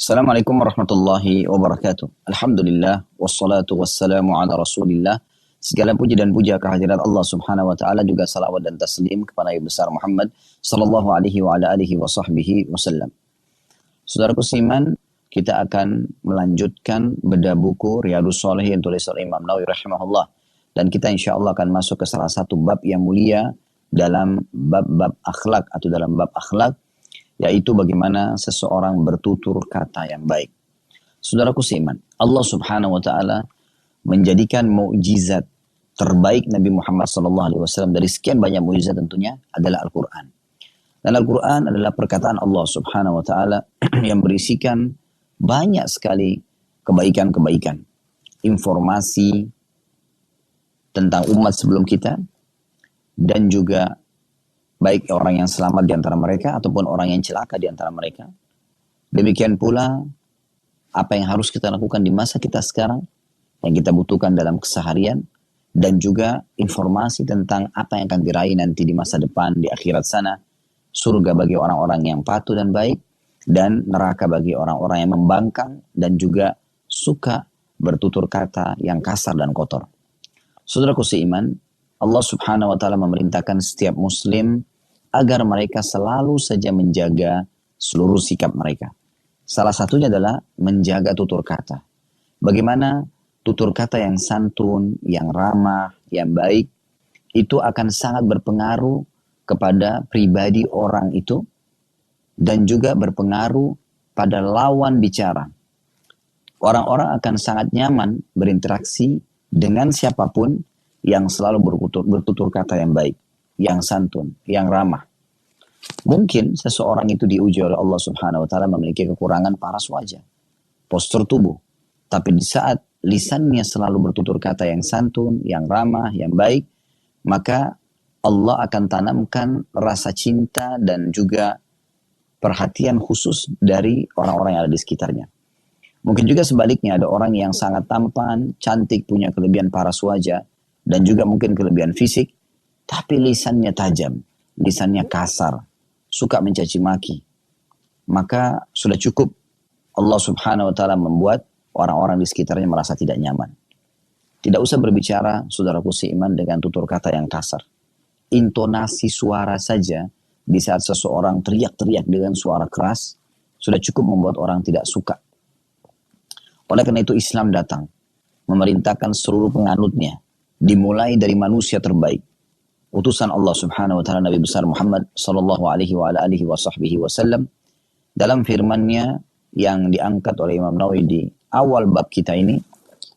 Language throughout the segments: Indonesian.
Assalamualaikum warahmatullahi wabarakatuh. Alhamdulillah, wassalatu wassalamu ala rasulillah. Segala puji dan puja kehadirat Allah subhanahu wa ta'ala, juga salawat dan taslim kepada Nabi besar Muhammad sallallahu alaihi wa ala alihi wa sahbihi wasallam. Saudaraku seiman, kita akan melanjutkan bedah buku Riyadhus Shalihin yang tulis oleh Imam Nawawi rahimahullah. Dan kita insya Allah akan masuk ke salah satu bab yang mulia dalam bab-bab akhlak atau dalam bab akhlak, yaitu bagaimana seseorang bertutur kata yang baik. Saudaraku seiman, Allah subhanahu wa ta'ala menjadikan mukjizat terbaik Nabi Muhammad SAW dari sekian banyak mukjizat tentunya adalah Al-Quran. Dan Al-Quran adalah perkataan Allah subhanahu wa ta'ala yang berisikan banyak sekali kebaikan-kebaikan. Informasi tentang umat sebelum kita, dan juga baik orang yang selamat di antara mereka ataupun orang yang celaka di antara mereka. Demikian pula apa yang harus kita lakukan di masa kita sekarang, yang kita butuhkan dalam keseharian, dan juga informasi tentang apa yang akan diraih nanti di masa depan, di akhirat sana. Surga bagi orang-orang yang patuh dan baik, dan neraka bagi orang-orang yang membangkang dan juga suka bertutur kata yang kasar dan kotor. Saudaraku seiman, Allah subhanahu wa ta'ala memerintahkan setiap muslim agar mereka selalu saja menjaga seluruh sikap mereka. Salah satunya adalah menjaga tutur kata. Bagaimana tutur kata yang santun, yang ramah, yang baik, itu akan sangat berpengaruh kepada pribadi orang itu, dan juga berpengaruh pada lawan bicara. Orang-orang akan sangat nyaman berinteraksi dengan siapapun yang selalu bertutur kata yang baik, yang santun, yang ramah. Mungkin seseorang itu diuji oleh Allah subhanahu wa ta'ala memiliki kekurangan paras wajah, postur tubuh. Tapi di saat lisannya selalu bertutur kata yang santun, yang ramah, yang baik, maka Allah akan tanamkan rasa cinta dan juga perhatian khusus dari orang-orang yang ada di sekitarnya. Mungkin juga sebaliknya, ada orang yang sangat tampan, cantik, punya kelebihan paras wajah, dan juga mungkin kelebihan fisik, tapi lisannya tajam, lisannya kasar, suka mencaci maki. Maka sudah cukup Allah subhanahu wa ta'ala membuat orang-orang di sekitarnya merasa tidak nyaman. Tidak usah berbicara, saudaraku seiman, dengan tutur kata yang kasar. Intonasi suara saja di saat seseorang teriak-teriak dengan suara keras sudah cukup membuat orang tidak suka. Oleh karena itu Islam datang memerintahkan seluruh penganutnya, dimulai dari manusia terbaik, utusan Allah subhanahu wa ta'ala Nabi besar Muhammad sallallahu alaihi wa alihi wa sahbihi wasallam, dalam firman-Nya yang diangkat oleh Imam Nawawi di awal bab kita ini,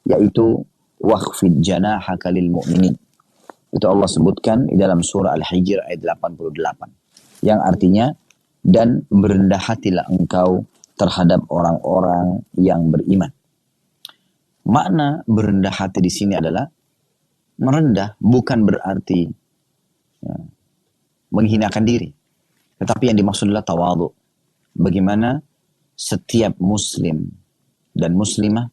yaitu wakhfid janahaka lil mu'minin. Itu Allah sebutkan di dalam surah Al-Hijr ayat 88, yang artinya, dan berendah hatilah engkau terhadap orang-orang yang beriman. Makna berendah hati di sini adalah merendah, bukan berarti menghinakan diri, tetapi yang dimaksud adalah tawadhu. Bagaimana setiap muslim dan muslimah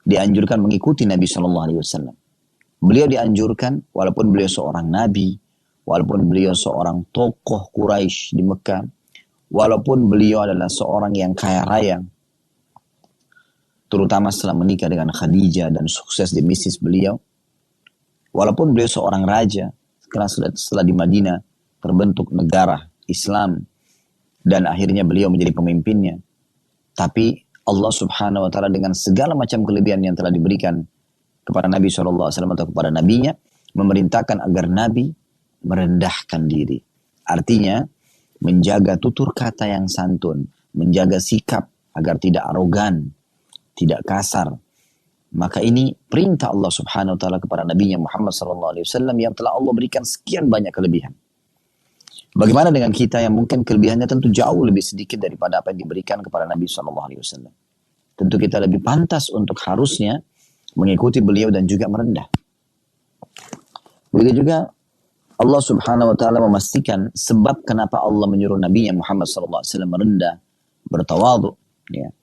dianjurkan mengikuti Nabi Shallallahu Alaihi Wasallam. Beliau dianjurkan, walaupun beliau seorang nabi, walaupun beliau seorang tokoh Quraisy di Mekah, walaupun beliau adalah seorang yang kaya raya, terutama setelah menikah dengan Khadijah dan sukses di bisnis beliau, walaupun beliau seorang raja, setelah di Madinah terbentuk negara Islam, dan akhirnya beliau menjadi pemimpinnya. Tapi Allah subhanahu wa ta'ala dengan segala macam kelebihan yang telah diberikan kepada Nabi SAW atau kepada nabinya, memerintahkan agar Nabi merendahkan diri. Artinya, menjaga tutur kata yang santun, menjaga sikap agar tidak arogan, tidak kasar. Maka ini perintah Allah subhanahu wa ta'ala kepada nabinya Muhammad SAW yang telah Allah berikan sekian banyak kelebihan. Bagaimana dengan kita yang mungkin kelebihannya tentu jauh lebih sedikit daripada apa yang diberikan kepada Nabi SAW. Tentu kita lebih pantas untuk harusnya mengikuti beliau dan juga merendah. Begitu juga Allah subhanahu wa ta'ala memastikan sebab kenapa Allah menyuruh Nabi Muhammad SAW merendah, bertawadhu. Ya.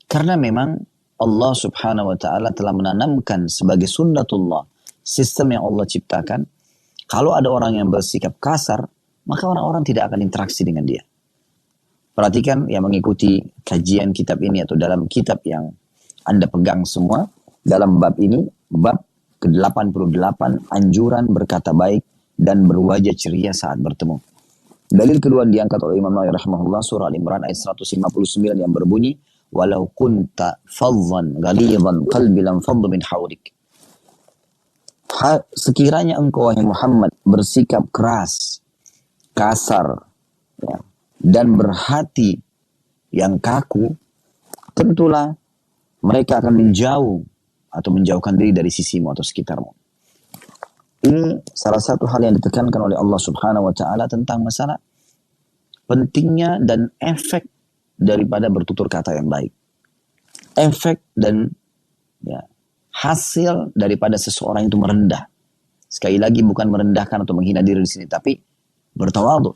Karena memang Allah subhanahu wa ta'ala telah menanamkan sebagai sunnatullah, sistem yang Allah ciptakan, kalau ada orang yang bersikap kasar, maka orang-orang tidak akan interaksi dengan dia. Perhatikan yang mengikuti kajian kitab ini atau dalam kitab yang Anda pegang semua, dalam bab ini, bab ke-88, anjuran berkata baik dan berwajah ceria saat bertemu. Dalil kedua diangkat oleh Imam Nawawi rahimahullah, surah Al-Imran ayat 159 yang berbunyi, walau kunta fadhan ghalidhan qalbi lam faddu min hawlik. Sekiranya engkau wahai Muhammad bersikap keras, kasar, ya, dan berhati yang kaku, tentulah mereka akan menjauh atau menjauhkan diri dari sisimu atau sekitarmu. Ini salah satu hal yang ditekankan oleh Allah Subhanahu wa taala tentang masalah pentingnya dan efek daripada bertutur kata yang baik. Efek dan ya, hasil daripada seseorang itu merendah. Sekali lagi bukan merendahkan atau menghina diri di sini, tapi bertawadhu.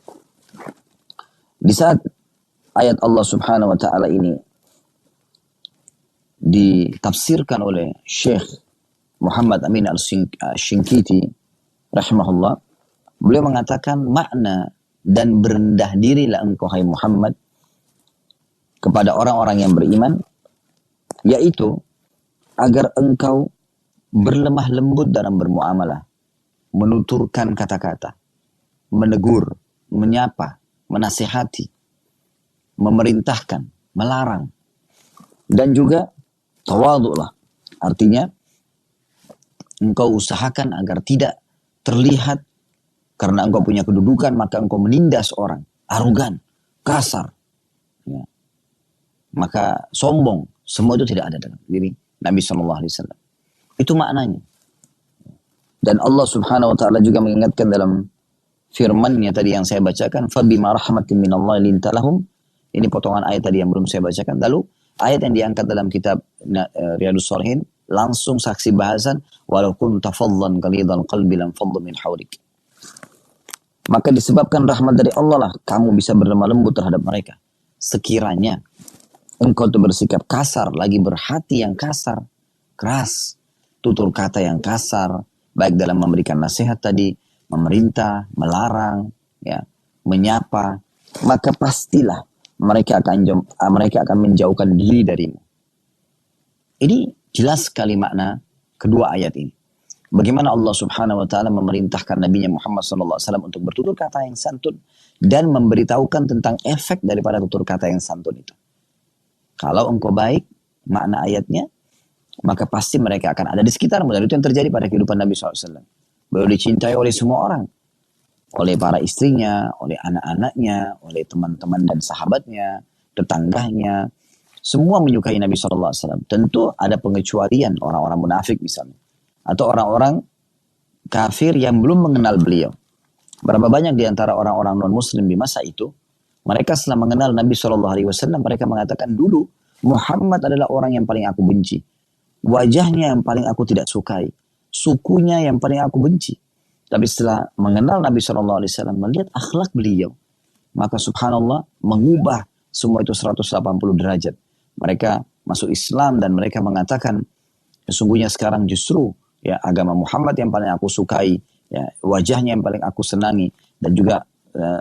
Di saat ayat Allah Subhanahu wa taala ini ditafsirkan oleh Syekh Muhammad Amin Al-Shinkiti rahimahullah, beliau mengatakan makna dan berendah dirilah engkau hai Muhammad kepada orang-orang yang beriman, yaitu agar engkau berlemah lembut dalam bermuamalah, menuturkan kata-kata, menegur, menyapa, menasihati, memerintahkan, melarang, dan juga tawadhu'lah. Artinya engkau usahakan agar tidak terlihat karena engkau punya kedudukan maka engkau menindas orang, arogan, kasar, ya, maka sombong. Semua itu tidak ada dalam diri Nabi SAW. Itu maknanya. Dan Allah Subhanahu wa taala juga mengingatkan dalam firman-Nya tadi yang saya bacakan, fabima rahmatin minallahi linta lahum. Ini potongan ayat tadi yang belum saya bacakan. Lalu ayat yang diangkat dalam kitab Riyadhus Shalihin langsung saksi bahasan, walau kunta faddan ghalidhal qalbi lam faddu min hawlik. Maka disebabkan rahmat dari Allah lah kamu bisa berlemah lembut terhadap mereka. Sekiranya engkau itu bersikap kasar, lagi berhati yang kasar, keras, tutur kata yang kasar, baik dalam memberikan nasihat tadi, memerintah, melarang, ya, menyapa, maka pastilah mereka akan menjauhkan diri darimu. Ini jelas sekali makna kedua ayat ini. Bagaimana Allah Subhanahu wa taala memerintahkan Nabi Muhammad SAW untuk bertutur kata yang santun dan memberitahukan tentang efek daripada tutur kata yang santun itu. Kalau engkau baik, makna ayatnya, maka pasti mereka akan ada di sekitarmu. Dan itu yang terjadi pada kehidupan Nabi SAW. Beliau dicintai oleh semua orang. Oleh para istrinya, oleh anak-anaknya, oleh teman-teman dan sahabatnya, tetangganya. Semua menyukai Nabi SAW. Tentu ada pengecualian orang-orang munafik misalnya. Atau orang-orang kafir yang belum mengenal beliau. Berapa banyak di antara orang-orang non-muslim di masa itu, mereka setelah mengenal Nabi SAW, mereka mengatakan dulu, Muhammad adalah orang yang paling aku benci. Wajahnya yang paling aku tidak sukai. Sukunya yang paling aku benci. Tapi setelah mengenal Nabi SAW, melihat akhlak beliau, maka subhanallah mengubah semua itu 180 derajat. Mereka masuk Islam dan mereka mengatakan, sesungguhnya sekarang justru ya agama Muhammad yang paling aku sukai, ya, wajahnya yang paling aku senangi, dan juga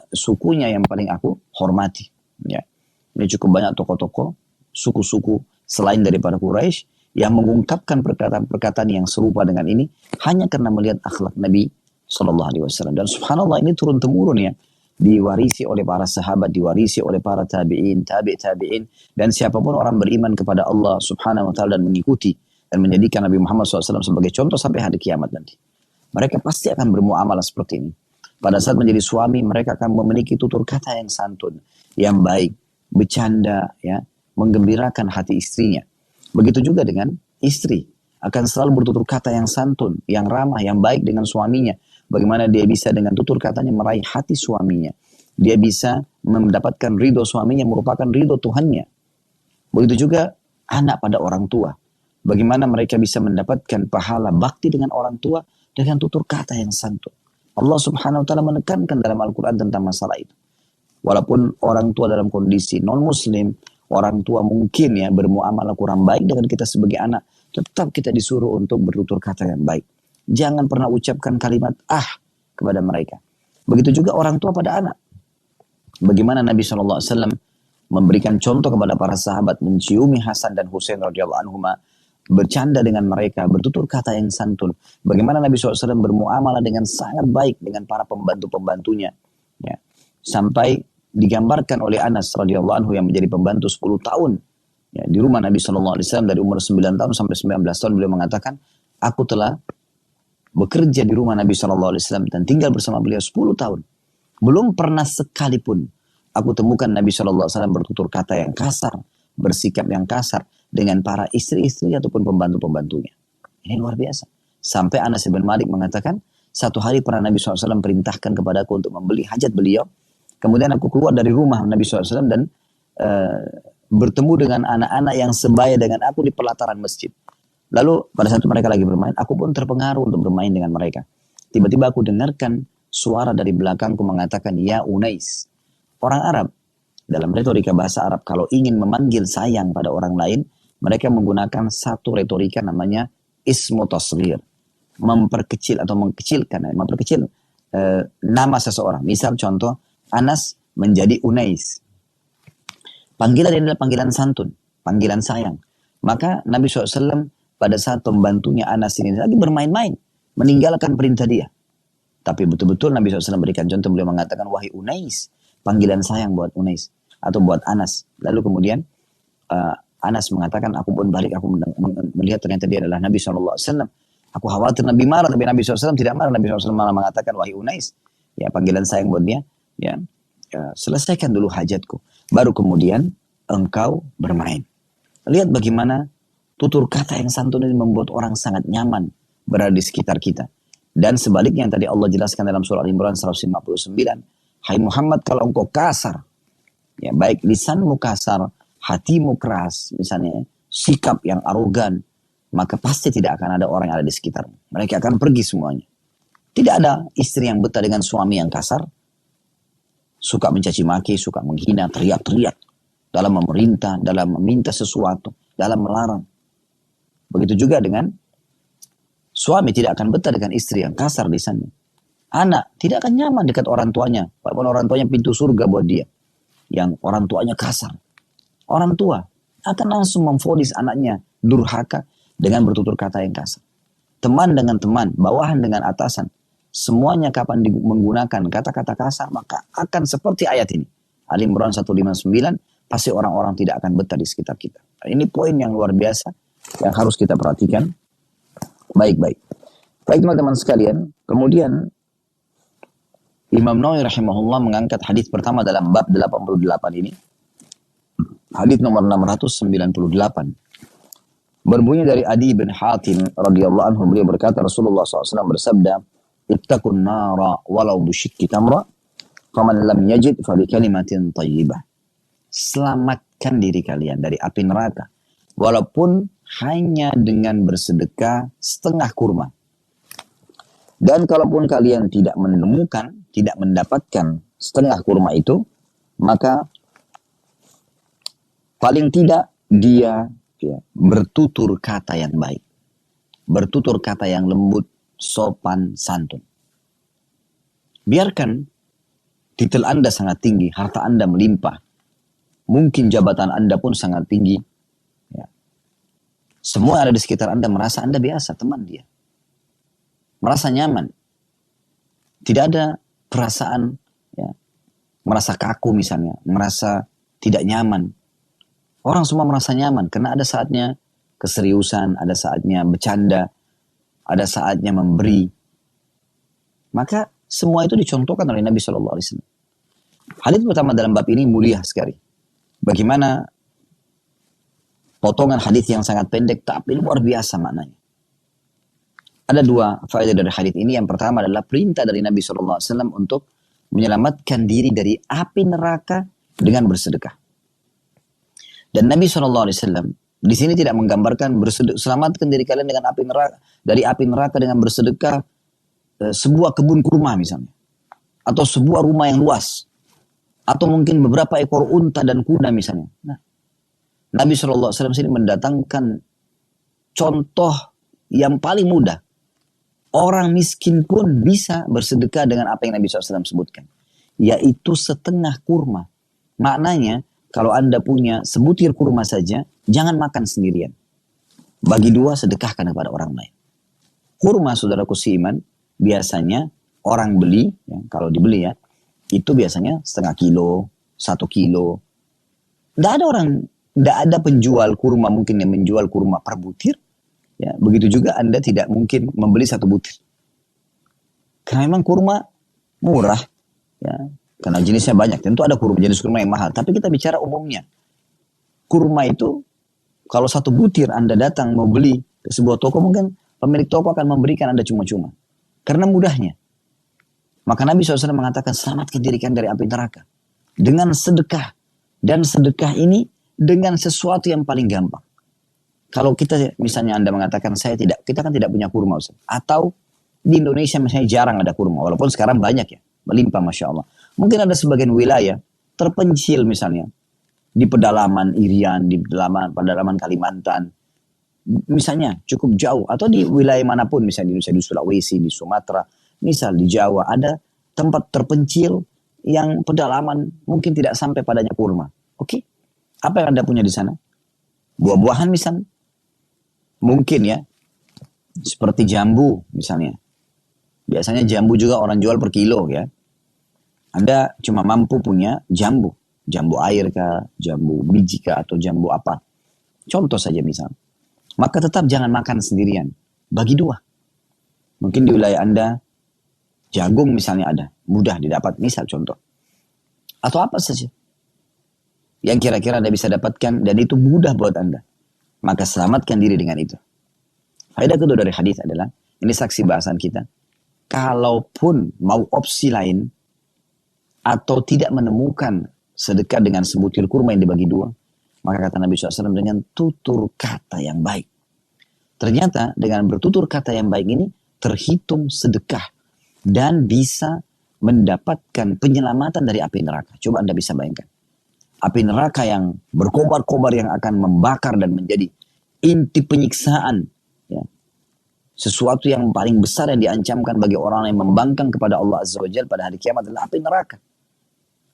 sukunya yang paling aku hormati. Ya. Ini cukup banyak tokoh-tokoh, suku-suku selain daripada Quraisy yang mengungkapkan perkataan-perkataan yang serupa dengan ini hanya karena melihat akhlak Nabi SAW. Dan subhanallah ini turun temurun ya, diwarisi oleh para sahabat, diwarisi oleh para tabi'in, tabi'in, dan siapapun orang beriman kepada Allah Subhanahu wa taala dan mengikuti dan menjadikan Nabi Muhammad SAW sebagai contoh sampai hari kiamat nanti. Mereka pasti akan bermuamalah seperti ini. Pada saat menjadi suami, mereka akan memiliki tutur kata yang santun, yang baik, bercanda, ya, menggembirakan hati istrinya. Begitu juga dengan istri, akan selalu bertutur kata yang santun, yang ramah, yang baik dengan suaminya. Bagaimana dia bisa dengan tutur katanya meraih hati suaminya. Dia bisa mendapatkan ridho suaminya, merupakan ridho Tuhannya. Begitu juga anak pada orang tua. Bagaimana mereka bisa mendapatkan pahala bakti dengan orang tua dengan tutur kata yang santun. Allah Subhanahu wa taala menekankan dalam Al-Qur'an tentang masalah itu. Walaupun orang tua dalam kondisi non-muslim, orang tua mungkin ya bermuamalah kurang baik dengan kita sebagai anak, tetap kita disuruh untuk bertutur kata yang baik. Jangan pernah ucapkan kalimat kepada mereka. Begitu juga orang tua pada anak. Bagaimana Nabi SAW memberikan contoh kepada para sahabat, menciumi Hasan dan Husain radhiyallahu anhuma, bercanda dengan mereka, bertutur kata yang santun. Bagaimana Nabi SAW bermuamalah dengan sangat baik dengan para pembantu-pembantunya. Ya. Sampai digambarkan oleh Anas radhiyallahu anhu yang menjadi pembantu 10 tahun. Ya, di rumah Nabi SAW dari umur 9 tahun sampai 19 tahun beliau mengatakan, aku telah bekerja di rumah Nabi SAW dan tinggal bersama beliau 10 tahun. Belum pernah sekalipun aku temukan Nabi SAW bertutur kata yang kasar, bersikap yang kasar dengan para istri-istri ataupun pembantu-pembantunya. Ini luar biasa. Sampai Anas bin Malik mengatakan, satu hari pernah Nabi SAW perintahkan kepadaku untuk membeli hajat beliau. Kemudian aku keluar dari rumah Nabi SAW dan bertemu dengan anak-anak yang sebaya dengan aku di pelataran masjid. Lalu pada saat mereka lagi bermain, aku pun terpengaruh untuk bermain dengan mereka. Tiba-tiba aku dengarkan suara dari belakangku mengatakan, ya Unais. Orang Arab, dalam retorika bahasa Arab, kalau ingin memanggil sayang pada orang lain, mereka menggunakan satu retorika namanya ismu tasghir. Memperkecil atau memperkecil nama seseorang. Misal contoh, Anas menjadi Unais. Panggilan ini adalah panggilan santun, panggilan sayang. Maka Nabi SAW pada saat pembantunya Anas ini lagi bermain-main, meninggalkan perintah dia. Tapi betul-betul Nabi SAW berikan contoh, beliau mengatakan, wahai Unais, panggilan sayang buat Unais atau buat Anas. Lalu kemudian Anas mengatakan, aku pun balik, aku melihat ternyata dia adalah Nabi SAW. Aku khawatir Nabi marah, tapi Nabi SAW tidak marah. Nabi SAW malah mengatakan, wahai Unais, ya panggilan sayang buat dia, ya selesaikan dulu hajatku. Baru kemudian engkau bermain. Lihat bagaimana tutur kata yang santun ini membuat orang sangat nyaman berada di sekitar kita. Dan sebaliknya yang tadi Allah jelaskan dalam surah Al-Imran 159. Hai Muhammad, kalau engkau kasar, ya baik lisanmu kasar, hatimu keras, misalnya sikap yang arogan, maka pasti tidak akan ada orang yang ada di sekitarmu. Mereka akan pergi semuanya. Tidak ada istri yang betah dengan suami yang kasar, suka mencaci maki, suka menghina, teriak-teriak dalam memerintah, dalam meminta sesuatu, dalam melarang. Begitu juga dengan suami tidak akan betah dengan istri yang kasar lisannya. Anak tidak akan nyaman dekat orang tuanya, walaupun orang tuanya pintu surga buat dia. Yang orang tuanya kasar. Orang tua akan langsung memvonis anaknya durhaka dengan bertutur kata yang kasar. Teman dengan teman, bawahan dengan atasan. Semuanya kapan menggunakan kata-kata kasar, maka akan seperti ayat ini. Al-Imran 159, pasti orang-orang tidak akan betah di sekitar kita. Ini poin yang luar biasa yang harus kita perhatikan baik-baik. Baik teman-teman sekalian, kemudian Imam Nawawi rahimahullah mengangkat hadis pertama dalam bab 88 ini. Hadis nomor 698. Berbunyi dari Adi bin Hatim radhiyallahu anhu, beliau berkata, Rasulullah SAW bersabda, ittaqun nara walau bisyikki tamra, faman lam yajid fa bi kalimatin thayyibah. Selamatkan diri kalian dari api neraka walaupun hanya dengan bersedekah setengah kurma. Dan kalaupun kalian tidak menemukan, tidak mendapatkan setengah kurma itu, maka paling tidak dia bertutur kata yang baik. Bertutur kata yang lembut, sopan, santun. Biarkan titel Anda sangat tinggi, harta Anda melimpah. Mungkin jabatan Anda pun sangat tinggi. Ya. Semua yang ada di sekitar Anda merasa Anda biasa, teman dia. Merasa nyaman. Tidak ada perasaan ya, merasa kaku misalnya, merasa tidak nyaman. Orang semua merasa nyaman karena ada saatnya keseriusan, ada saatnya bercanda, ada saatnya memberi. Maka semua itu dicontohkan oleh Nabi SAW. Hadis pertama dalam bab ini mulia sekali. Bagaimana potongan hadis yang sangat pendek tapi luar biasa maknanya. Ada dua faedah dari hadis ini. Yang pertama adalah perintah dari Nabi SAW untuk menyelamatkan diri dari api neraka dengan bersedekah. Dan Nabi SAW di sini tidak menggambarkan selamatkan diri kalian dengan api neraka, dari api neraka dengan bersedekah sebuah kebun kurma misalnya, atau sebuah rumah yang luas, atau mungkin beberapa ekor unta dan kuda misalnya. Nah, Nabi SAW sini mendatangkan contoh yang paling mudah. Orang miskin pun bisa bersedekah dengan apa yang Nabi SAW sebutkan, yaitu setengah kurma. Maknanya kalau Anda punya sebutir kurma saja, jangan makan sendirian. Bagi dua, sedekahkan kepada orang lain. Kurma, saudaraku seiman, biasanya orang beli, ya, kalau dibeli ya, itu biasanya setengah kilo, 1 kilo. Tidak ada penjual kurma mungkin yang menjual kurma per butir. Ya, begitu juga Anda tidak mungkin membeli 1 butir. Karena memang kurma murah, ya, karena jenisnya banyak. Tentu ada jenis kurma yang mahal. Tapi kita bicara umumnya. Kurma itu, kalau 1 butir Anda datang mau beli ke sebuah toko, mungkin pemilik toko akan memberikan Anda cuma-cuma. Karena mudahnya. Maka Nabi SAW mengatakan, selamatkan diri kalian dari api neraka. Dengan sedekah. Dan sedekah ini dengan sesuatu yang paling gampang. Kalau kita misalnya Anda mengatakan kita kan tidak punya kurma, Ustaz. Atau di Indonesia misalnya jarang ada kurma, walaupun sekarang banyak ya, melimpah Masya Allah. Mungkin ada sebagian wilayah terpencil misalnya, di pedalaman Irian, di pedalaman Kalimantan, misalnya cukup jauh, atau di wilayah manapun, misalnya di Sulawesi, di Sumatera, misal di Jawa, ada tempat terpencil yang pedalaman mungkin tidak sampai padanya kurma. Oke, apa yang Anda punya di sana? Buah-buahan misalnya. Mungkin ya, seperti jambu misalnya. Biasanya jambu juga orang jual per kilo ya. Anda cuma mampu punya jambu. Jambu air kah, jambu biji kah, atau jambu apa. Contoh saja misal. Maka tetap jangan makan sendirian. Bagi dua. Mungkin di wilayah Anda, jagung misalnya ada. Mudah didapat, misal contoh. Atau apa saja. Yang kira-kira Anda bisa dapatkan, dan itu mudah buat Anda. Maka selamatkan diri dengan itu. Faedah kedua dari hadis adalah, ini saksi bahasan kita. Kalaupun mau opsi lain, atau tidak menemukan sedekah dengan sebutir kurma yang dibagi dua, maka kata Nabi SAW dengan tutur kata yang baik. Ternyata dengan bertutur kata yang baik ini, terhitung sedekah. Dan bisa mendapatkan penyelamatan dari api neraka. Coba Anda bisa bayangkan. Api neraka yang berkobar-kobar yang akan membakar dan menjadi inti penyiksaan. Ya. Sesuatu yang paling besar yang diancamkan bagi orang yang membangkang kepada Allah Azza wa Jalla pada hari kiamat adalah api neraka.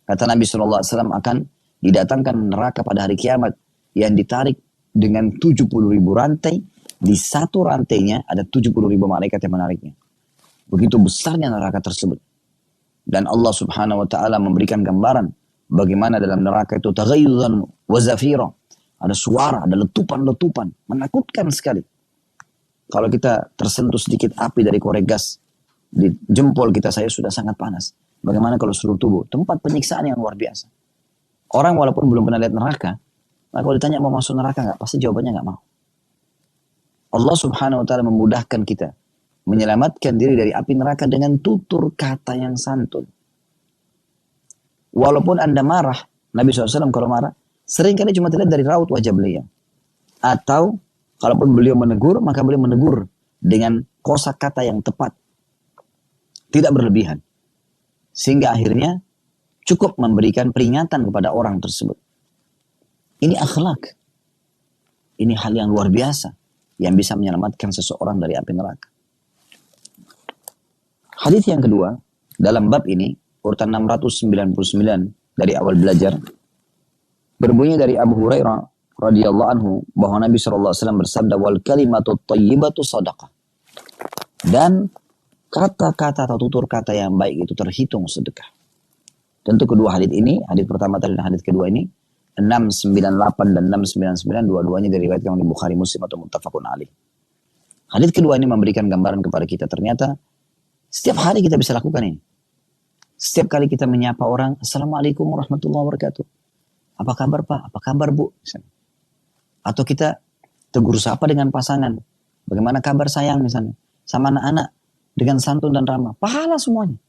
Kata Nabi SAW akan didatangkan neraka pada hari kiamat yang ditarik dengan 70.000 rantai. Di satu rantainya ada 70.000 malaikat yang menariknya. Begitu besarnya neraka tersebut. Dan Allah Subhanahu wa Ta'ala memberikan gambaran bagaimana dalam neraka itu taghayyuzan wa zafira. Ada suara, ada letupan-letupan. Menakutkan sekali. Kalau kita tersentuh sedikit api dari korek gas, di jempol kita saya sudah sangat panas. Bagaimana kalau seluruh tubuh? Tempat penyiksaan yang luar biasa. Orang walaupun belum pernah lihat neraka, maka kalau ditanya mau masuk neraka nggak, pasti jawabannya nggak mau. Allah Subhanahu wa Ta'ala memudahkan kita menyelamatkan diri dari api neraka dengan tutur kata yang santun. Walaupun Anda marah, Nabi SAW kalau marah, seringkali cuma terlihat dari raut wajah beliau. Atau, kalaupun beliau menegur, maka beliau menegur dengan kosakata yang tepat. Tidak berlebihan. Sehingga akhirnya cukup memberikan peringatan kepada orang tersebut. Ini akhlak. Ini hal yang luar biasa. Yang bisa menyelamatkan seseorang dari api neraka. Hadis yang kedua, dalam bab ini, urutan 699 dari awal belajar, berbunyi dari Abu Hurairah radhiyallahu anhu bahwa Nabi SAW bersabda, wal kalimatu thayyibatu sadaqah. Dan kata-kata atau tutur kata yang baik itu terhitung sedekah. Tentu kedua hadis ini, hadis pertama tadi dan hadis kedua ini, 698 dan 699 dua-duanya diriwayatkan oleh Bukhari Muslim atau muttafaqun alaih. Hadis kedua ini memberikan gambaran kepada kita, ternyata setiap hari kita bisa lakukan ini. Setiap kali kita menyapa orang, Assalamualaikum warahmatullahi wabarakatuh. Apa kabar Pak? Apa kabar Bu? Misalnya. Atau kita tegur sapa dengan pasangan. Bagaimana kabar sayang misalnya. Sama anak-anak. Dengan santun dan ramah. Pahala semuanya.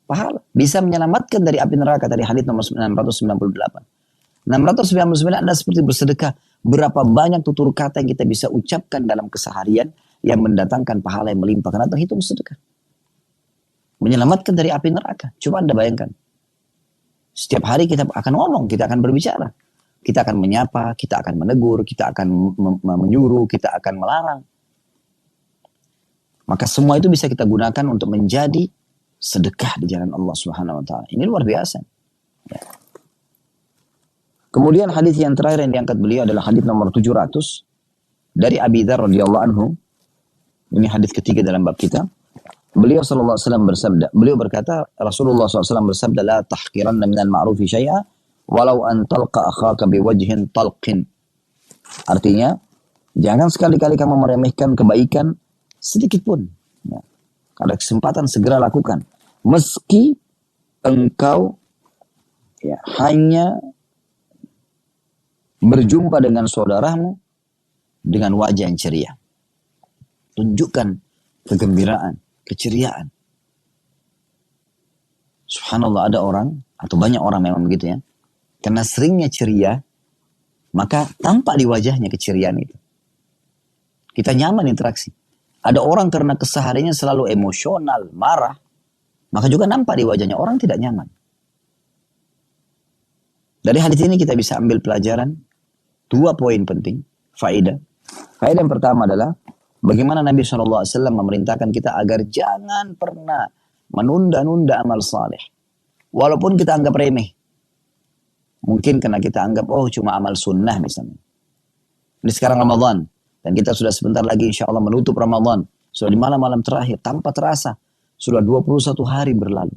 Pahala. Bisa menyelamatkan dari api neraka. Dari hadits nomor 698. 699 Anda seperti bersedekah. Berapa banyak tutur kata yang kita bisa ucapkan dalam keseharian. Yang mendatangkan pahala yang melimpah. Karena terhitung sedekah. Menyelamatkan dari api neraka. Coba Anda bayangkan. Setiap hari kita akan ngomong, kita akan berbicara. Kita akan menyapa, kita akan menegur, kita akan menyuruh, kita akan melarang. Maka semua itu bisa kita gunakan untuk menjadi sedekah di jalan Allah Subhanahu wa Ta'ala. Ini luar biasa. Ya. Kemudian hadis yang terakhir yang diangkat beliau adalah hadis nomor 700 dari Abi Dzar radhiyallahu anhu. Ini hadis ketiga dalam bab kita. Beliau sallallahu alaihi wasallam bersabda, beliau berkata, Rasulullah SAW bersabda, la tahqiranna minal ma'rufi syai'a walau an talqa akhaka biwajhin talqin. Artinya, jangan sekali-kali kamu meremehkan kebaikan sedikit pun. Ya. Ada kesempatan segera lakukan. Meski engkau ya, hanya berjumpa dengan saudaramu dengan wajah yang ceria. Tunjukkan kegembiraan, keceriaan. Subhanallah, ada orang, atau banyak orang memang begitu ya. Karena seringnya ceria, maka tampak di wajahnya keceriaan itu. Kita nyaman interaksi. Ada orang karena kesehariannya selalu emosional, marah, maka juga nampak di wajahnya orang tidak nyaman. Dari hadis ini kita bisa ambil pelajaran 2 poin penting, faedah. Faedah yang pertama adalah bagaimana Nabi SAW memerintahkan kita agar jangan pernah menunda-nunda amal saleh. Walaupun kita anggap remeh. Mungkin karena kita anggap, oh cuma amal sunnah misalnya. Ini sekarang Ramadan. Dan kita sudah sebentar lagi insya Allah menutup Ramadan. Sudah di malam-malam terakhir. Tanpa terasa. Sudah 21 hari berlalu.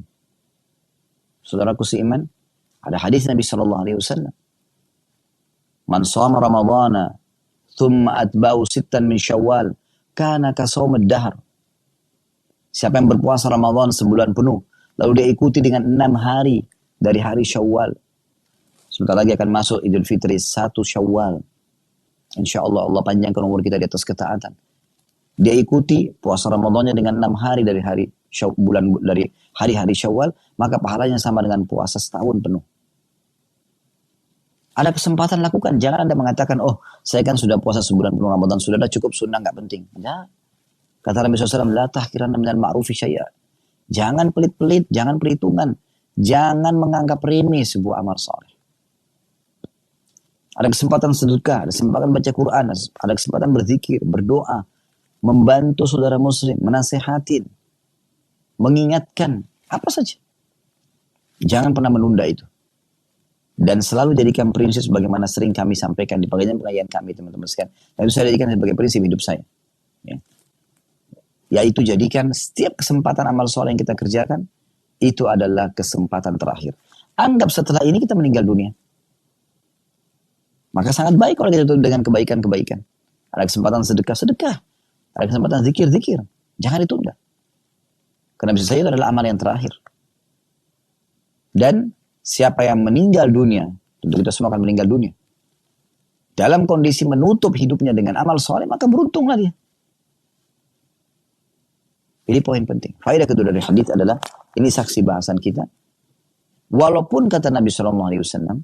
Saudaraku seiman. Ada hadis Nabi SAW. Man shoma Ramadana. Thumma atba'u sittan min syawal. Kana kasawmad dahar. Siapa yang berpuasa Ramadan sebulan penuh. Lalu dia ikuti dengan 6 hari. Dari hari Syawal. Sebentar lagi akan masuk Idul Fitri 1 Syawal. Insya Allah Allah panjangkan umur kita di atas ketaatan. Dia ikuti puasa Ramadannya dengan 6 hari dari hari-hari Syawal, maka pahalanya sama dengan puasa setahun penuh. Ada kesempatan lakukan. Jangan Anda mengatakan, oh saya kan sudah puasa sebulan penuh Ramadan, sudah cukup sunnah, nggak penting. Ya. Kata Nabi SAW, la tahkiranna minal ma'rufi syai'a. Jangan pelit-pelit, jangan perhitungan. Jangan menganggap remeh sebuah amal saleh. Ada kesempatan sedekah, ada kesempatan baca Quran, ada kesempatan berzikir, berdoa, membantu saudara muslim, menasehatin, mengingatkan, apa saja. Jangan pernah menunda itu. Dan selalu jadikan prinsip sebagaimana sering kami sampaikan di pengajian-pengajian kami teman-teman sekalian. Dan itu saya jadikan sebagai prinsip hidup saya. Ya. Yaitu jadikan setiap kesempatan amal soleh yang kita kerjakan, itu adalah kesempatan terakhir. Anggap setelah ini kita meninggal dunia. Maka sangat baik kalau kita tutup dengan kebaikan-kebaikan. Ada kesempatan sedekah. Ada kesempatan zikir. Jangan ditunda. Karena bisa saja itu adalah amal yang terakhir. Dan siapa yang meninggal dunia, tentu kita semua akan meninggal dunia. Dalam kondisi menutup hidupnya dengan amal soleh, maka beruntunglah dia. Ini poin penting. Faedah kedua dari hadis adalah, ini saksi bahasan kita. Walaupun kata Nabi SAW,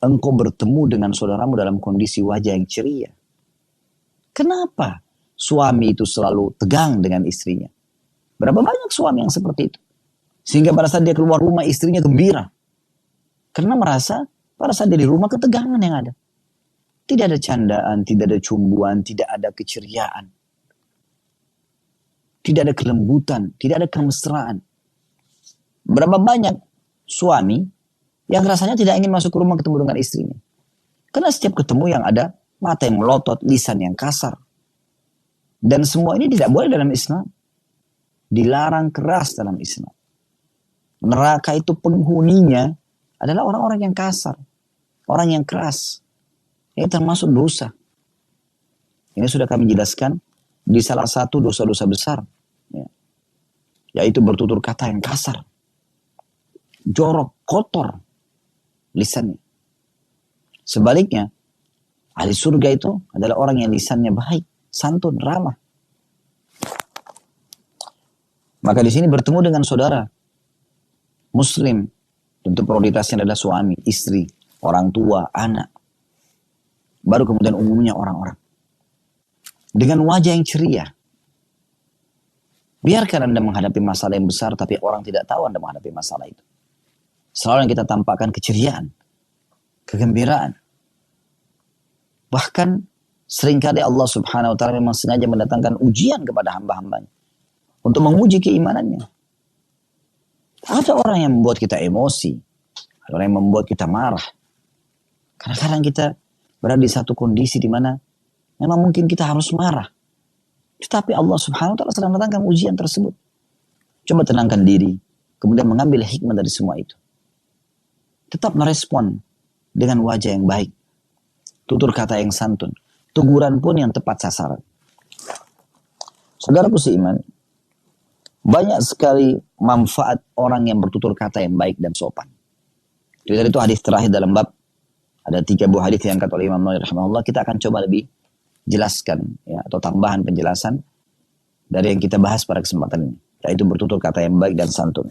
engkau bertemu dengan saudaramu dalam kondisi wajah yang ceria. Kenapa suami itu selalu tegang dengan istrinya? Berapa banyak suami yang seperti itu? Sehingga pada saat dia keluar rumah istrinya gembira. Karena merasa pada saat dia di rumah ketegangan yang ada. Tidak ada candaan, tidak ada cumbuan, tidak ada keceriaan. Tidak ada kelembutan, tidak ada kemesraan. Berapa banyak suami yang rasanya tidak ingin masuk ke rumah ketemu dengan istrinya. Karena setiap ketemu yang ada mata yang melotot, lisan yang kasar. Dan semua ini tidak boleh dalam Islam. Dilarang keras dalam Islam. Neraka itu penghuninya adalah orang-orang yang kasar. Orang yang keras. Ini termasuk dosa. Ini sudah kami jelaskan di salah satu dosa-dosa besar. Ya. Yaitu bertutur kata yang kasar. Jorok, kotor. Lisannya. Sebaliknya, ahli surga itu adalah orang yang lisannya baik, santun, ramah. Maka di sini bertemu dengan saudara muslim, tentu prioritasnya adalah suami, istri, orang tua, anak. Baru kemudian umumnya orang-orang. Dengan wajah yang ceria. Biarkan Anda menghadapi masalah yang besar, tapi orang tidak tahu Anda menghadapi masalah itu. Selalu yang kita tampakkan keceriaan, kegembiraan. Bahkan seringkali Allah Subhanahu wa taala memang sengaja mendatangkan ujian kepada hamba-hambanya untuk menguji keimanannya. Ada orang yang membuat kita emosi, ada orang yang membuat kita marah. Karena kadang kita berada di satu kondisi di mana memang mungkin kita harus marah. Tetapi Allah Subhanahu wa taala sedang datangkan ujian tersebut. Coba tenangkan diri, kemudian mengambil hikmah dari semua itu. Tetap merespon dengan wajah yang baik, tutur kata yang santun, teguran pun yang tepat sasaran. Saudaraku seiman, banyak sekali manfaat orang yang bertutur kata yang baik dan sopan. Jadi itu hadis terakhir dalam bab, ada 3 buah hadis yang diangkat oleh Imam Nawawi rahimahullah. Kita akan coba lebih jelaskan ya, atau tambahan penjelasan dari yang kita bahas pada kesempatan ini, yaitu bertutur kata yang baik dan santun.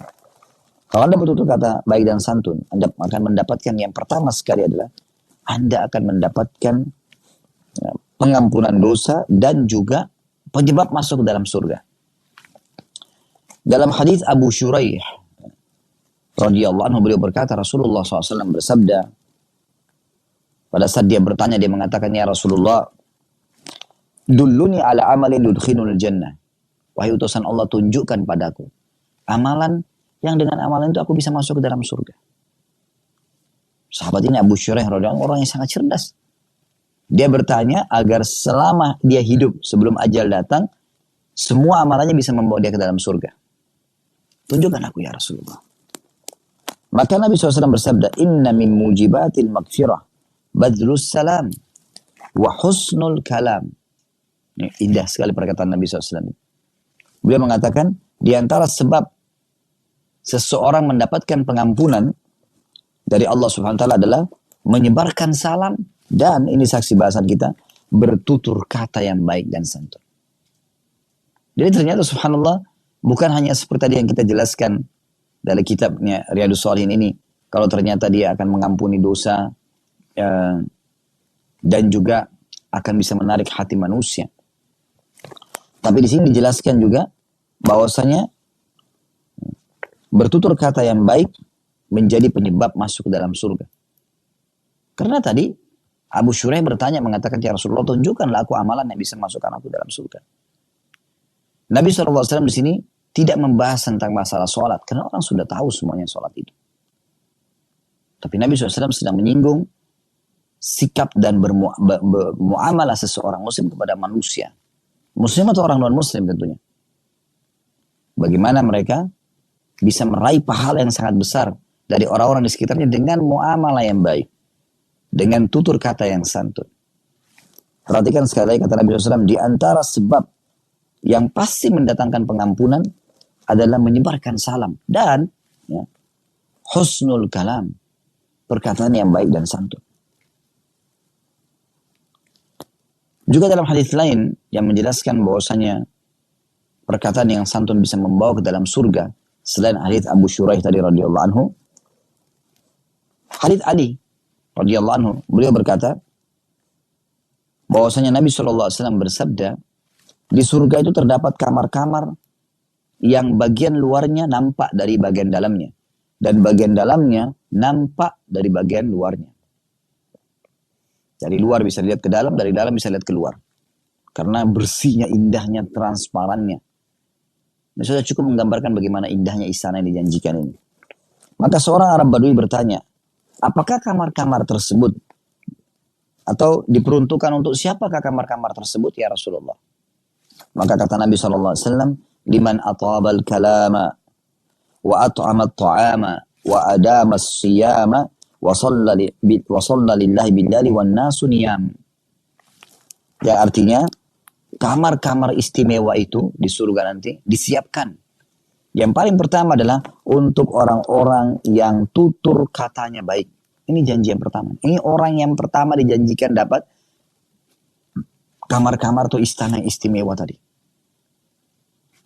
Kalau Anda bertutur kata baik dan santun, Anda akan mendapatkan yang pertama sekali adalah Anda akan mendapatkan ya, pengampunan dosa dan juga penyebab masuk ke dalam surga. Dalam hadis Abu Shuraih radhiyallahu anhu, beliau berkata, Rasulullah SAW bersabda, pada saat dia bertanya, dia mengatakan, ya Rasulullah, dulluni ala amalin yudkhilul jannah. Wahai utusan Allah, tunjukkan padaku amalan yang dengan amalan itu aku bisa masuk ke dalam surga. Sahabat ini Abu Shuraih radhiyallahu anhu orang yang sangat cerdas. Dia bertanya agar selama dia hidup sebelum ajal datang, semua amalannya bisa membawa dia ke dalam surga. Tunjukkan aku ya Rasulullah. Maka Nabi SAW bersabda, inna min mujibatil maghfirah badlus salam wa husnul kalam. Ini indah sekali perkataan Nabi SAW. Beliau mengatakan, di antara sebab seseorang mendapatkan pengampunan dari Allah Subhanahu wa taala adalah menyebarkan salam dan, ini saksi bahasan kita, bertutur kata yang baik dan santun. Jadi ternyata subhanallah, bukan hanya seperti tadi yang kita jelaskan dari kitabnya Riyadhus Shalihin ini, kalau ternyata dia akan mengampuni dosa dan juga akan bisa menarik hati manusia. Tapi di sini dijelaskan juga bahwasanya bertutur kata yang baik menjadi penyebab masuk ke dalam surga. Karena tadi Abu Shuraih bertanya, mengatakan, ya Rasulullah, tunjukkanlah aku amalan yang bisa masukkan aku dalam surga. Nabi SAW di sini tidak membahas tentang masalah sholat, karena orang sudah tahu semuanya sholat itu. Tapi Nabi SAW sedang menyinggung sikap dan bermuamalah seseorang muslim kepada manusia. Muslim atau orang non-muslim tentunya. Bagaimana mereka bisa meraih pahala yang sangat besar dari orang-orang di sekitarnya dengan muamalah yang baik, dengan tutur kata yang santun. Perhatikan sekali lagi kata Nabi SAW, di antara sebab yang pasti mendatangkan pengampunan adalah menyebarkan salam dan ya, husnul kalam, perkataan yang baik dan santun. Juga dalam hadis lain yang menjelaskan bahwasanya perkataan yang santun bisa membawa ke dalam surga, selain hadis Abu Shuraih tadi radhiyallahu anhu, hadis Ali radhiyallahu anhu, beliau berkata bahwasanya Nabi SAW bersabda, di surga itu terdapat kamar-kamar yang bagian luarnya nampak dari bagian dalamnya, dan bagian dalamnya nampak dari bagian luarnya. Dari luar bisa lihat ke dalam, dari dalam bisa lihat keluar. Karena bersihnya, indahnya, transparannya. Ini sudah cukup menggambarkan bagaimana indahnya istana yang dijanjikan ini. Maka seorang Arab Badui bertanya, apakah kamar-kamar tersebut atau diperuntukkan untuk siapakah kamar-kamar tersebut ya Rasulullah? Maka kata Nabi SAW, liman atabal kalama wa at'amat ta'ama wa adamas siyama wa salla lillahi billahi wan nasu niyam. Yang artinya, kamar-kamar istimewa itu di surga nanti disiapkan. Yang paling pertama adalah untuk orang-orang yang tutur katanya baik. Ini janji yang pertama. Ini orang yang pertama dijanjikan dapat kamar-kamar atau istana yang istimewa tadi.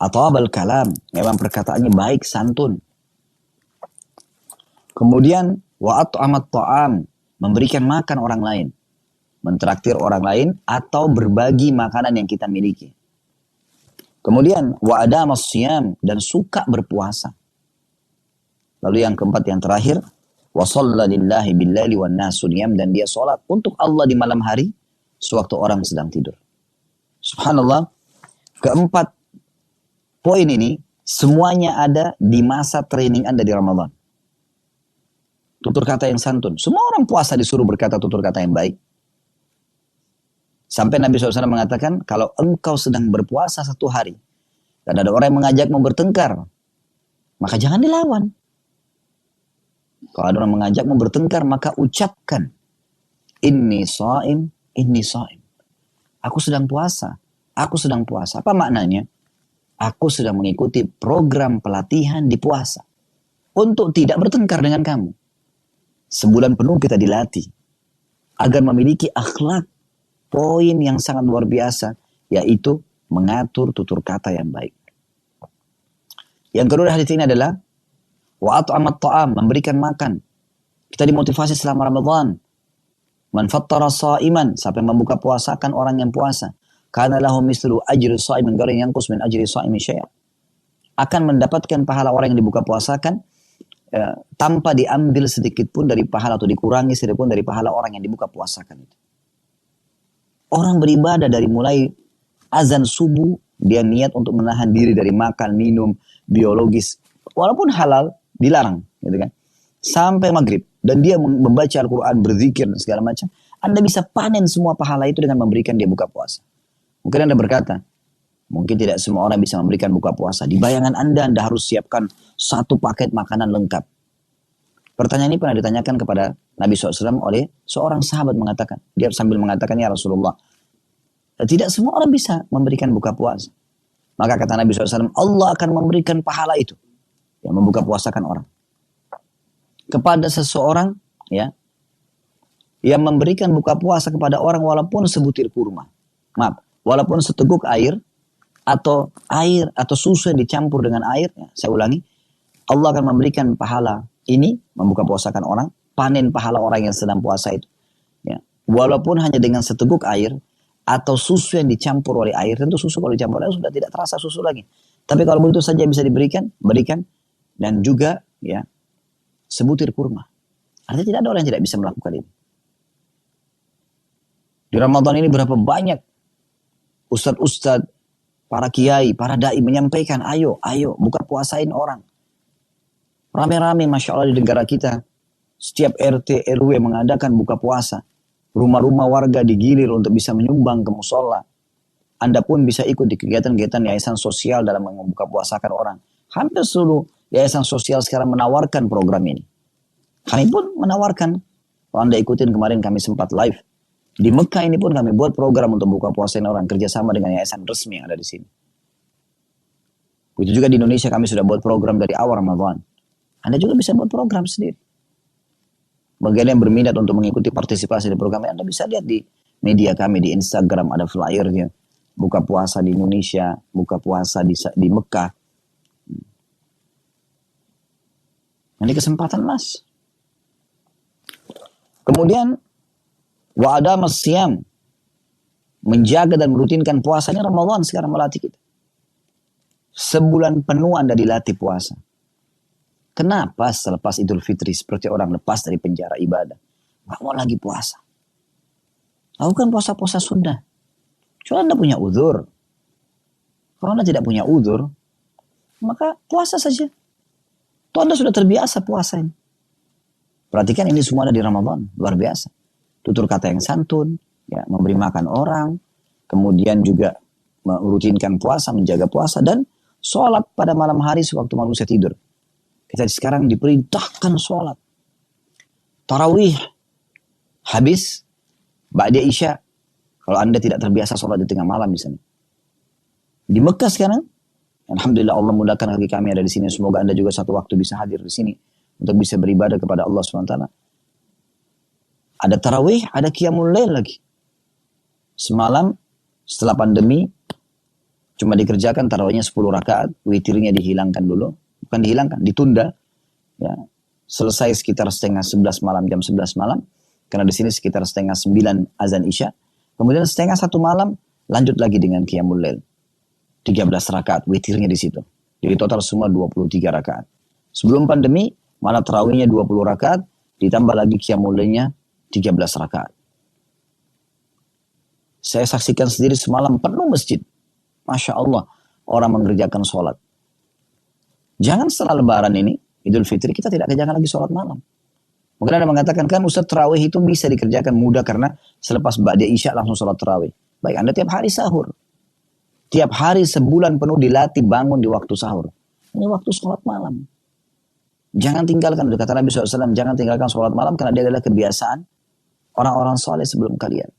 Atabal kalam, memang perkataannya baik, santun. Kemudian wa at'amat ta'am, memberikan makan orang lain, mentraktir orang lain atau berbagi makanan yang kita miliki. Kemudian wa adamas siyam, dan suka berpuasa. Lalu yang keempat, yang terakhir, wa shalla lillahi billaili wan nasu niyam, dan dia salat untuk Allah di malam hari sewaktu orang sedang tidur. Subhanallah, keempat poin ini semuanya ada di masa training Anda di Ramadan. tutur kata yang santun. Semua orang puasa disuruh berkata tutur kata yang baik. Sampai Nabi SAW mengatakan, kalau engkau sedang berpuasa satu hari, dan ada orang yang mengajakmu bertengkar, maka jangan dilawan. Kalau ada orang mengajakmu bertengkar, maka ucapkan, inni shaim, inni shaim. Aku sedang puasa, aku sedang puasa. Apa maknanya? Aku sedang mengikuti program pelatihan di puasa. Untuk tidak bertengkar dengan kamu. Sebulan penuh kita dilatih. Agar memiliki akhlak. Poin yang sangat luar biasa. Yaitu mengatur tutur kata yang baik. Yang kedua hadis ini adalah. Wa at'amat ta'am. Memberikan makan. Kita dimotivasi selama Ramadan. Man fattara sa'iman. Sampai membuka puasakan orang yang puasa. Kana lahu mislu ajri sa'imin garin yanqus min ajri sa'imin syai'a. Akan mendapatkan pahala orang yang dibuka puasakan. Tanpa diambil sedikit pun dari pahala atau dikurangi sedikit pun dari pahala orang yang dibuka puasakan itu. Orang beribadah dari mulai azan subuh, dia niat untuk menahan diri dari makan, minum, biologis. Walaupun halal, dilarang. Gitu kan. Sampai maghrib. Dan dia membaca Al-Quran, berzikir dan segala macam. Anda bisa panen semua pahala itu dengan memberikan dia buka puasa. Mungkin Anda berkata, mungkin tidak semua orang bisa memberikan buka puasa. Di bayangan Anda harus siapkan satu paket makanan lengkap. Pertanyaan ini pernah ditanyakan kepada Nabi SAW oleh seorang sahabat mengatakan. Dia sambil mengatakan, ya Rasulullah, tidak semua orang bisa memberikan buka puasa. Maka kata Nabi SAW, Allah akan memberikan pahala itu. Yang membuka puasakan orang. Kepada seseorang ya yang memberikan buka puasa kepada orang walaupun sebutir kurma. Maaf, walaupun seteguk air atau susu yang dicampur dengan air, ya, saya ulangi, Allah akan memberikan pahala ini membuka puasakan orang, panen pahala orang yang sedang puasa itu. Ya. Walaupun hanya dengan seteguk air atau susu yang dicampur oleh air, tentu susu kalau dicampur air sudah tidak terasa susu lagi. Tapi kalau begitu saja bisa berikan dan juga ya sebutir kurma. Artinya tidak ada orang yang tidak bisa melakukan ini. Di Ramadan ini berapa banyak ustadz-ustadz, para kiai, para dai menyampaikan, ayo buka puasain orang. Rame-rame Masya Allah di negara kita. Setiap RT, RW mengadakan buka puasa. Rumah-rumah warga digilir untuk bisa menyumbang ke musola. Anda pun bisa ikut di kegiatan-kegiatan yayasan sosial dalam membuka puasakan orang. Hampir seluruh yayasan sosial sekarang menawarkan program ini. Kami pun menawarkan. Kalau Anda ikutin kemarin kami sempat live. Di Mekah ini pun kami buat program untuk buka puasain orang. Kerjasama dengan yayasan resmi yang ada di sini. Begitu juga di Indonesia kami sudah buat program dari awal Ramadan. Anda juga bisa buat program sendiri. Bagi yang berminat untuk mengikuti partisipasi di program ini, Anda bisa lihat di media kami, di Instagram ada flyernya. Buka puasa di Indonesia, buka puasa di Mekah. Ini kesempatan mas. Kemudian, wa adamas siyam. Menjaga dan merutinkan puasanya Ramadan sekarang melatih kita. Sebulan penuh Anda dilatih puasa. Kenapa selepas Idul Fitri seperti orang lepas dari penjara ibadah? Gak mau lagi puasa. Lakukan puasa-puasa sunnah. Kalau Anda punya uzur. Kalau Anda tidak punya uzur, maka puasa saja. Tuh Anda sudah terbiasa puasa ini. Perhatikan ini semua ada di Ramadan. Luar biasa. Tutur kata yang santun. Ya, memberi makan orang. Kemudian juga merutinkan puasa, menjaga puasa. Dan sholat pada malam hari sewaktu manusia tidur. Kita sekarang diperintahkan sholat. Tarawih. Habis. Ba'da Isya. Kalau Anda tidak terbiasa sholat di tengah malam misalnya. Di Mekah sekarang. Alhamdulillah Allah mudahkan bagi kami ada di sini. Semoga Anda juga satu waktu bisa hadir di sini. Untuk bisa beribadah kepada Allah SWT. Ada tarawih. Ada qiyamul lail lagi. Semalam. Setelah pandemi. Cuma dikerjakan tarawihnya 10 rakaat. Witirnya dihilangkan dulu. Bukan dihilangkan, ditunda. Ya, selesai sekitar setengah 11 malam, jam 11 malam. Karena di sini sekitar setengah 9 azan Isya. Kemudian setengah 1 malam, lanjut lagi dengan Qiyamul Lail. 13 rakaat, witirnya di situ. Jadi total semua 23 rakaat. Sebelum pandemi, malah tarawihnya 20 rakaat, ditambah lagi Qiyamul Lailnya 13 rakaat. Saya saksikan sendiri semalam penuh masjid. Masya Allah, orang mengerjakan sholat. Jangan setelah lebaran ini, Idul Fitri, kita tidak jangan lagi sholat malam. Mungkin ada mengatakan, kan Ustaz tarawih itu bisa dikerjakan mudah karena selepas Ba'da Isya langsung sholat tarawih. Baik, Anda tiap hari sahur. Tiap hari sebulan penuh dilatih bangun di waktu sahur. Ini waktu sholat malam. Jangan tinggalkan, kata Nabi SAW, jangan tinggalkan sholat malam karena dia adalah kebiasaan orang-orang soleh sebelum kalian.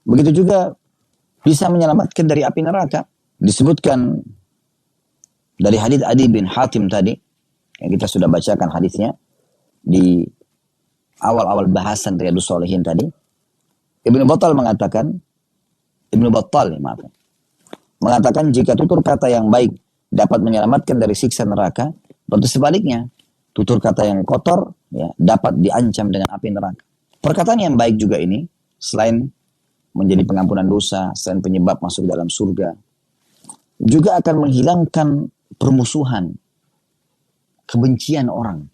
Begitu juga bisa menyelamatkan dari api neraka. Disebutkan dari hadits Adi bin Hatim tadi, yang kita sudah bacakan hadisnya di awal-awal bahasan Riyadhus Shalihin tadi. Ibnu Battal mengatakan, mengatakan jika tutur kata yang baik dapat menyelamatkan dari siksa neraka, berarti sebaliknya, tutur kata yang kotor ya, dapat diancam dengan api neraka. Perkataan yang baik juga ini, selain menjadi pengampunan dosa, selain penyebab masuk dalam surga, juga akan menghilangkan permusuhan, kebencian orang.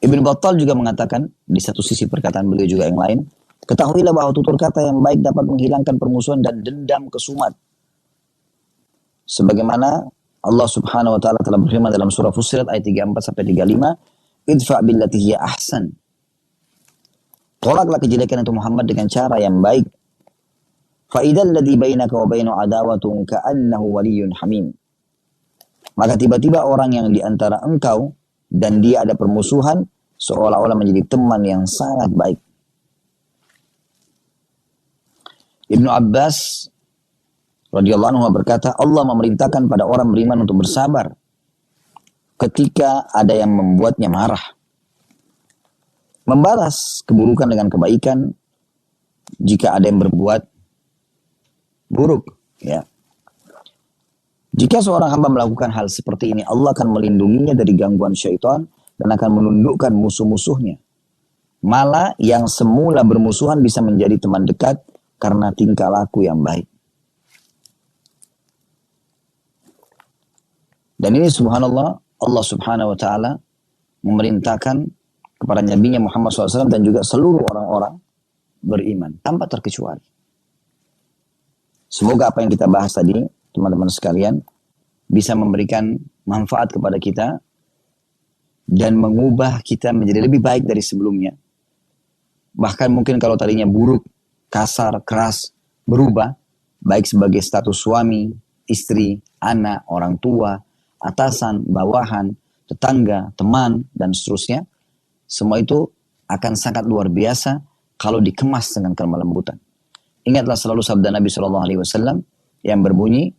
Ibn Battal juga mengatakan, di satu sisi perkataan beliau juga yang lain, ketahuilah bahwa tutur kata yang baik dapat menghilangkan permusuhan dan dendam kesumat. Sebagaimana Allah Subhanahu wa taala telah berfirman dalam surah Fussilat ayat 34 sampai 35, idfa billati hiya ahsan. Tolaklah kejelekan itu Muhammad dengan cara yang baik. Fa idzal ladzi bainaka wa bainahu adawatun ka'annahu waliyyun hamim. Maka tiba-tiba orang yang di antara engkau dan dia ada permusuhan seolah-olah menjadi teman yang sangat baik. Ibnu Abbas radhiyallahu anhu berkata, Allah memerintahkan pada orang beriman untuk bersabar ketika ada yang membuatnya marah. Membalas keburukan dengan kebaikan jika ada yang berbuat buruk. Ya. Jika seorang hamba melakukan hal seperti ini, Allah akan melindunginya dari gangguan syaitan dan akan menundukkan musuh-musuhnya. Malah yang semula bermusuhan bisa menjadi teman dekat karena tingkah laku yang baik. Dan ini subhanallah, Allah subhanahu wa ta'ala memerintahkan kepada Nabi Muhammad SAW dan juga seluruh orang-orang beriman tanpa terkecuali. Semoga apa yang kita bahas tadi, teman-teman sekalian, bisa memberikan manfaat kepada kita dan mengubah kita menjadi lebih baik dari sebelumnya. Bahkan mungkin kalau tadinya buruk, kasar, keras, berubah, baik sebagai status suami, istri, anak, orang tua, atasan, bawahan, tetangga, teman, dan seterusnya. Semua itu akan sangat luar biasa kalau dikemas dengan kelembutan. Ingatlah selalu sabda Nabi SAW yang berbunyi,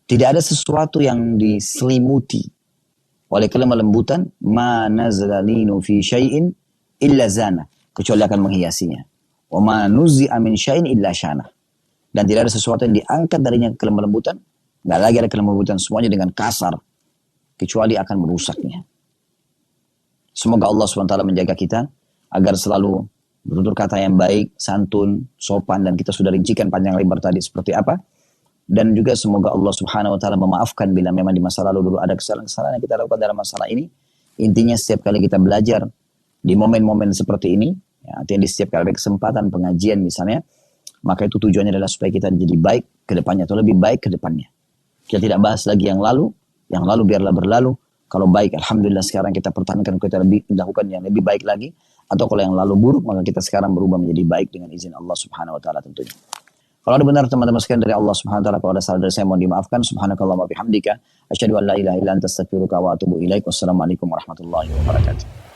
tidak ada sesuatu yang diselimuti oleh kelembutan, ma nazalinu fi syai'in illa zana, kecuali akan menghiasinya. Wa ma nuzi'a min syai'in illa syana. Dan tidak ada sesuatu yang diangkat darinya kelembutan, nggak lagi ada kelembutan, semuanya dengan kasar, kecuali akan merusaknya. Semoga Allah SWT menjaga kita agar selalu bertutur kata yang baik, santun, sopan, dan kita sudah rincikan panjang lebar tadi seperti apa. Dan juga semoga Allah Subhanahu wa taala memaafkan bila memang di masa lalu dulu ada kesalahan-kesalahan yang kita lakukan dalam masalah ini. Intinya setiap kali kita belajar di momen-momen seperti ini, ya, artinya di setiap kali ada kesempatan pengajian misalnya, maka itu tujuannya adalah supaya kita jadi baik ke depannya atau lebih baik ke depannya. Kita tidak bahas lagi yang lalu biarlah berlalu. Kalau baik, alhamdulillah sekarang kita pertahankan, kita lebih lakukan yang lebih baik lagi. Atau kalau yang lalu buruk, maka kita sekarang berubah menjadi baik dengan izin Allah Subhanahu wa taala tentunya. Kalau ada benar teman-teman sekalian dari Allah Subhanahu wa taala, kalau ada salah dari saya mohon dimaafkan. Subhanakallahumma bihamdika asyhadu an la ilaha illa anta astaghfiruka wa atubu ilaik. Wassalamualaikum warahmatullahi wabarakatuh.